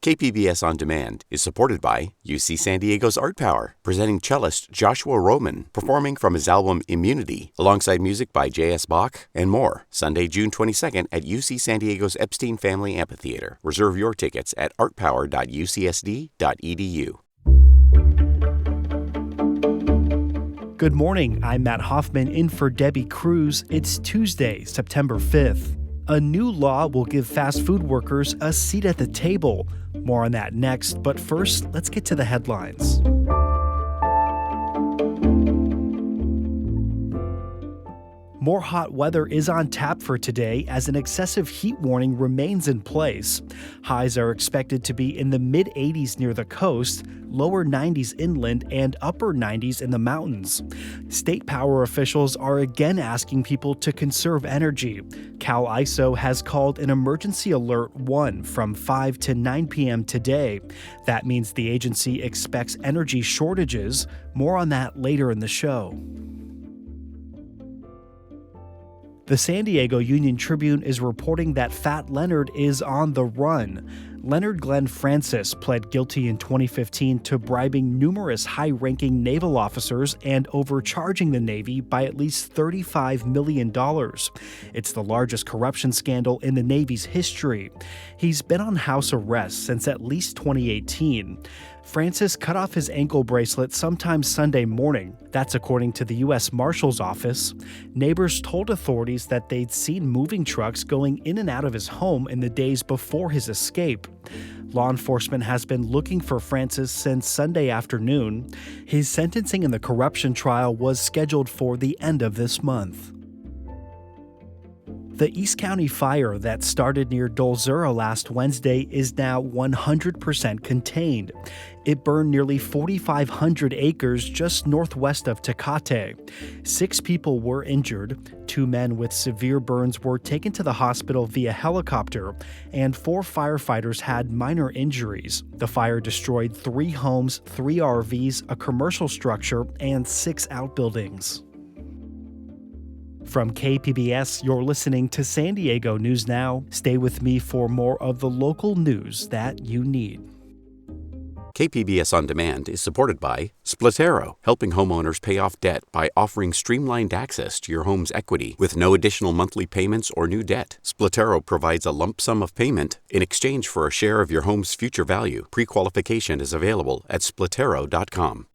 KPBS On Demand is supported by UC San Diego's Art Power, presenting cellist Joshua Roman, performing from his album Immunity, alongside music by J.S. Bach and more. Sunday, June 22nd at UC San Diego's Epstein Family Amphitheater. Reserve your tickets at artpower.ucsd.edu. Good morning, I'm Matt Hoffman in for Debbie Cruz. It's Tuesday, September 5th. A new law will give fast food workers a seat at the table. More on that next, but first, let's get to the headlines. More hot weather is on tap for today as an excessive heat warning remains in place. Highs are expected to be in the mid-80s near the coast, lower 90s inland, and upper 90s in the mountains. State power officials are again asking people to conserve energy. Cal ISO has called an emergency alert 1 from 5 to 9 p.m. today. That means the agency expects energy shortages. More on that later in the show. The San Diego Union-Tribune is reporting that Fat Leonard is on the run. Leonard Glenn Francis pled guilty in 2015 to bribing numerous high-ranking naval officers and overcharging the Navy by at least $35 million. It's the largest corruption scandal in the Navy's history. He's been on house arrest since at least 2018. Francis cut off his ankle bracelet sometime Sunday morning. That's according to the U.S. Marshal's Office. Neighbors told authorities that they'd seen moving trucks going in and out of his home in the days before his escape. Law enforcement has been looking for Francis since Sunday afternoon. His sentencing in the corruption trial was scheduled for the end of this month. The East County fire that started near Dolzura last Wednesday is now 100% contained. It burned nearly 4,500 acres just northwest of Tecate. 6 people were injured. 2 men with severe burns were taken to the hospital via helicopter, and 4 firefighters had minor injuries. The fire destroyed 3 homes, 3 RVs, a commercial structure, and 6 outbuildings. From KPBS, you're listening to San Diego News Now. Stay with me for more of the local news that you need. KPBS On Demand is supported by Splatero, helping homeowners pay off debt by offering streamlined access to your home's equity with no additional monthly payments or new debt. Splatero provides a lump sum of payment in exchange for a share of your home's future value. Pre-qualification is available at splatero.com.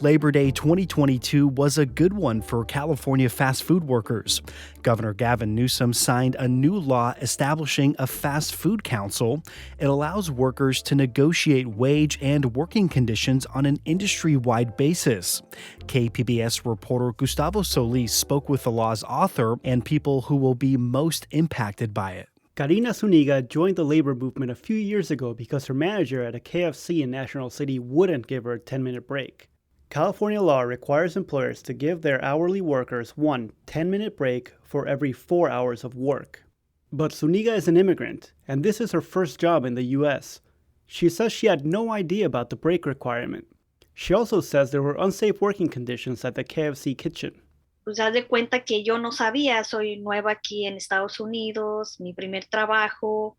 Labor Day 2022 was a good one for California fast food workers. Governor Gavin Newsom signed a new law establishing a fast food council. It allows workers to negotiate wage and working conditions on an industry-wide basis. KPBS reporter Gustavo Solis spoke with the law's author and people who will be most impacted by it. Karina Zuniga joined the labor movement a few years ago because her manager at a KFC in National City wouldn't give her a 10-minute break. California law requires employers to give their hourly workers one 10-minute break for every 4 hours of work. But Zuniga is an immigrant, and this is her first job in the U.S. She says she had no idea about the break requirement. She also says there were unsafe working conditions at the KFC kitchen. Pues haz de cuenta que yo no sabía, soy nueva aquí en Estados Unidos, mi primer trabajo,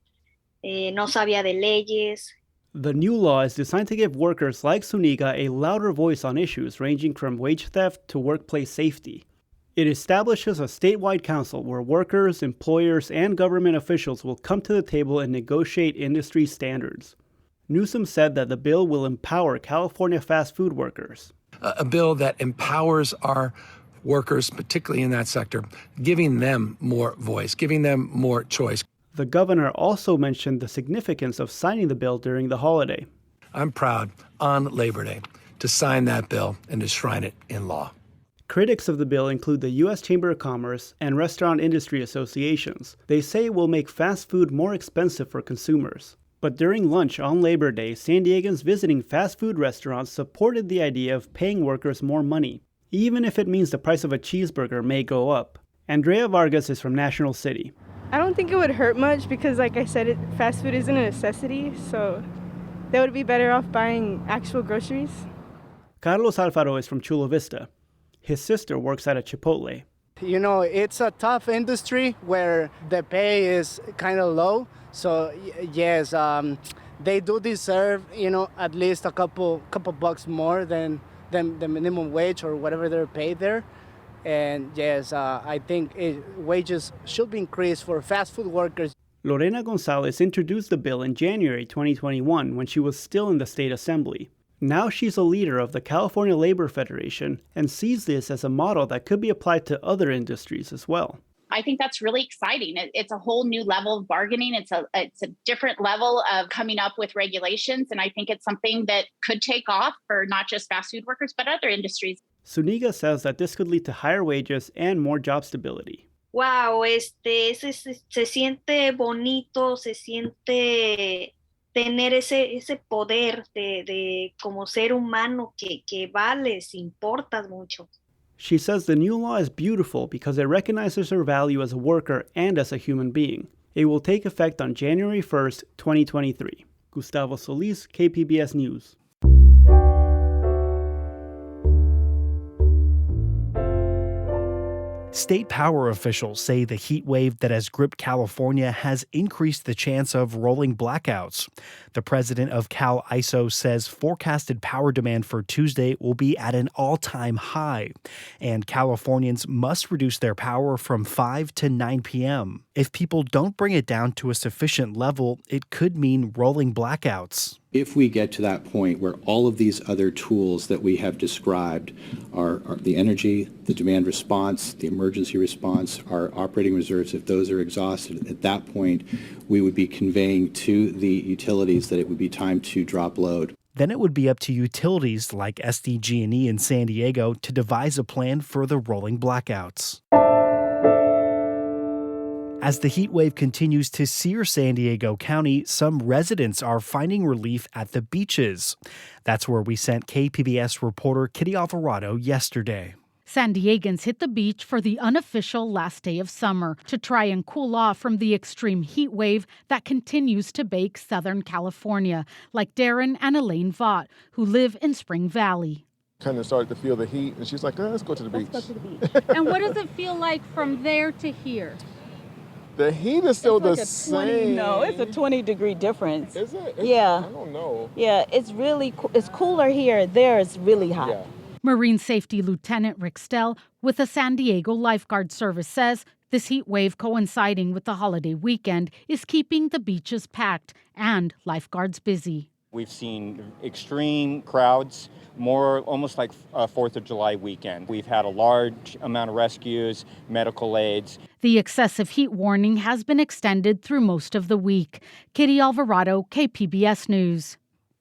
no sabía de leyes. The new law is designed to give workers like Zuniga a louder voice on issues ranging from wage theft to workplace safety. It establishes a statewide council where workers, employers, and government officials will come to the table and negotiate industry standards. Newsom said that the bill will empower California fast food workers. A bill that empowers our workers, particularly in that sector, giving them more voice, giving them more choice. The governor also mentioned the significance of signing the bill during the holiday. I'm proud, on Labor Day, to sign that bill and to shrine it in law. Critics of the bill include the U.S. Chamber of Commerce and restaurant industry associations. They say it will make fast food more expensive for consumers. But during lunch on Labor Day, San Diegans visiting fast food restaurants supported the idea of paying workers more money, even if it means the price of a cheeseburger may go up. Andrea Vargas is from National City. I don't think it would hurt much because, like I said, fast food isn't a necessity, so they would be better off buying actual groceries. Carlos Alfaro is from Chula Vista. His sister works at a Chipotle. You know, it's a tough industry where the pay is kind of low. So yes, they do deserve, at least a couple bucks more than the minimum wage or whatever they're paid there. And yes, I think wages should be increased for fast food workers. Lorena Gonzalez introduced the bill in January 2021 when she was still in the state assembly. Now she's a leader of the California Labor Federation and sees this as a model that could be applied to other industries as well. I think that's really exciting. It's a whole new level of bargaining. It's a different level of coming up with regulations. And I think it's something that could take off for not just fast food workers, but other industries. Zuniga says that this could lead to higher wages and more job stability. Wow, se siente bonito, se siente tener ese poder de como ser humano que vales, importas mucho. She says the new law is beautiful because it recognizes her value as a worker and as a human being. It will take effect on January 1st, 2023. Gustavo Solis, KPBS News. State power officials say the heat wave that has gripped California has increased the chance of rolling blackouts. The president of Cal ISO says forecasted power demand for Tuesday will be at an all-time high, and Californians must reduce their power from 5 to 9 p.m. If people don't bring it down to a sufficient level, it could mean rolling blackouts. If we get to that point where all of these other tools that we have described are the energy, the demand response, the emergency response, our operating reserves, if those are exhausted, at that point, we would be conveying to the utilities that it would be time to drop load. Then it would be up to utilities like SDG&E in San Diego to devise a plan for the rolling blackouts. As the heat wave continues to sear San Diego County, some residents are finding relief at the beaches. That's where we sent KPBS reporter Kitty Alvarado yesterday. San Diegans hit the beach for the unofficial last day of summer to try and cool off from the extreme heat wave that continues to bake Southern California, like Darren and Elaine Vaught, who live in Spring Valley. Kind of started to feel the heat, and she's like, let's go to the beach. Let's go to the beach. And what does it feel like from there to here? The heat is still like the same. No, it's a 20-degree difference. Is it? Yeah. I don't know. Yeah, it's cooler here. There it's really hot. Yeah. Marine Safety Lieutenant Rick Stell with the San Diego Lifeguard Service says this heat wave coinciding with the holiday weekend is keeping the beaches packed and lifeguards busy. We've seen extreme crowds, more almost like a 4th of July weekend. We've had a large amount of rescues, medical aids. The excessive heat warning has been extended through most of the week. Kitty Alvarado, KPBS News.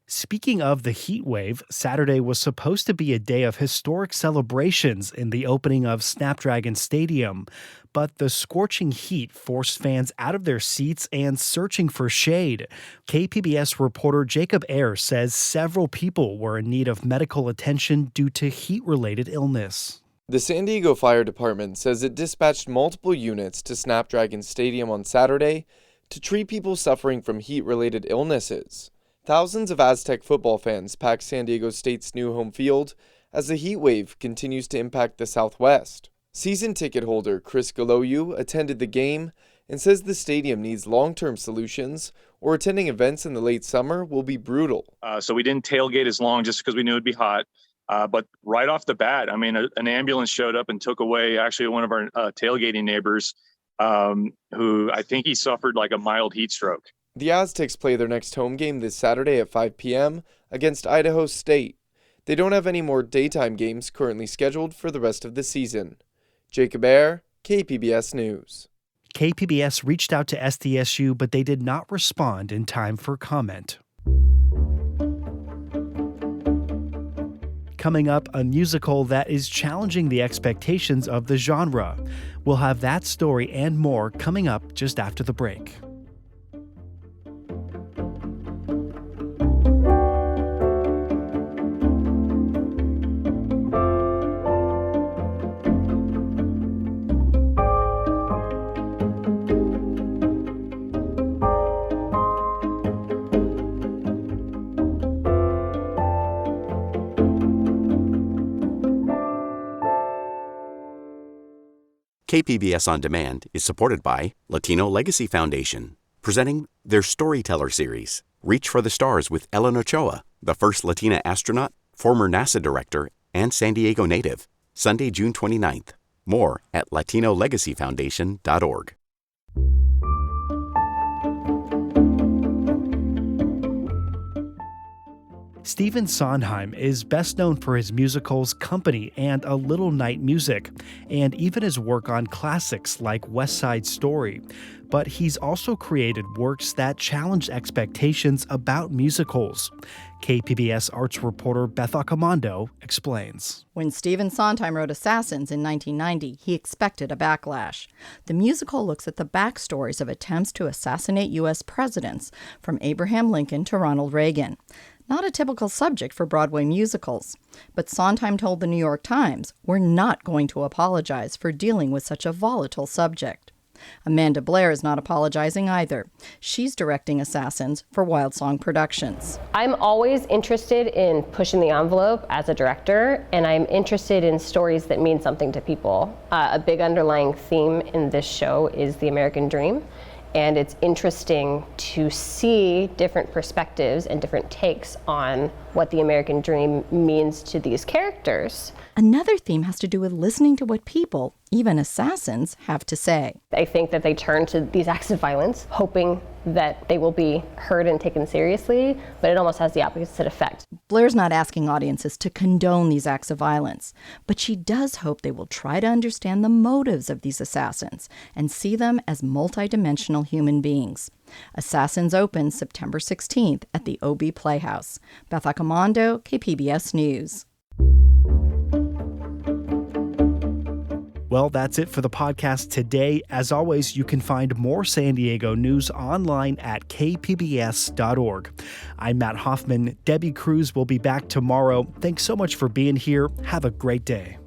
Speaking of the heat wave, Saturday was supposed to be a day of historic celebrations in the opening of Snapdragon Stadium, but the scorching heat forced fans out of their seats and searching for shade. KPBS reporter Jacob Ayers says several people were in need of medical attention due to heat-related illness. The San Diego Fire Department says it dispatched multiple units to Snapdragon Stadium on Saturday to treat people suffering from heat-related illnesses. Thousands of Aztec football fans packed San Diego State's new home field as the heat wave continues to impact the Southwest. Season ticket holder Chris Galoyu attended the game and says the stadium needs long-term solutions or attending events in the late summer will be brutal. So we didn't tailgate as long just because we knew it'd be hot. But right off the bat, I mean, an ambulance showed up and took away actually one of our tailgating neighbors who I think he suffered like a mild heat stroke. The Aztecs play their next home game this Saturday at 5 p.m. against Idaho State. They don't have any more daytime games currently scheduled for the rest of the season. Jacob Ayer, KPBS News. KPBS reached out to SDSU, but they did not respond in time for comment. Coming up, a musical that is challenging the expectations of the genre. We'll have that story and more coming up just after the break. KPBS On Demand is supported by Latino Legacy Foundation, presenting their Storyteller series, Reach for the Stars with Ellen Ochoa, the first Latina astronaut, former NASA director, and San Diego native, Sunday, June 29th. More at latinolegacyfoundation.org. Stephen Sondheim is best known for his musicals Company and A Little Night Music, and even his work on classics like West Side Story. But he's also created works that challenge expectations about musicals. KPBS arts reporter Beth Accomando explains. When Stephen Sondheim wrote Assassins in 1990, he expected a backlash. The musical looks at the backstories of attempts to assassinate U.S. presidents, from Abraham Lincoln to Ronald Reagan. Not a typical subject for Broadway musicals. But Sondheim told the New York Times, "We're not going to apologize for dealing with such a volatile subject." Amanda Blair is not apologizing either. She's directing Assassins for Wild Song Productions. I'm always interested in pushing the envelope as a director, and I'm interested in stories that mean something to people. A big underlying theme in this show is the American dream. And it's interesting to see different perspectives and different takes on what the American dream means to these characters. Another theme has to do with listening to what people, even assassins, have to say. I think that they turn to these acts of violence, hoping that they will be heard and taken seriously, but it almost has the opposite effect. Blair's not asking audiences to condone these acts of violence, but she does hope they will try to understand the motives of these assassins and see them as multidimensional human beings. Assassins opens September 16th at the OB Playhouse. Beth Accomando, KPBS News. Well, that's it for the podcast today. As always, you can find more San Diego news online at kpbs.org. I'm Matt Hoffman. Debbie Cruz will be back tomorrow. Thanks so much for being here. Have a great day.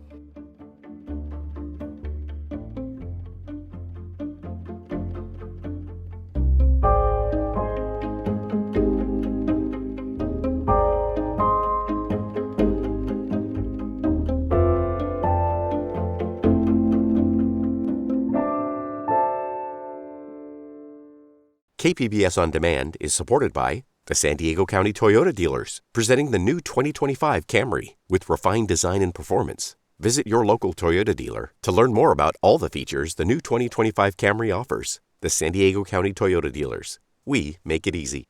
KPBS On Demand is supported by the San Diego County Toyota dealers, presenting the new 2025 Camry with refined design and performance. Visit your local Toyota dealer to learn more about all the features the new 2025 Camry offers. The San Diego County Toyota dealers. We make it easy.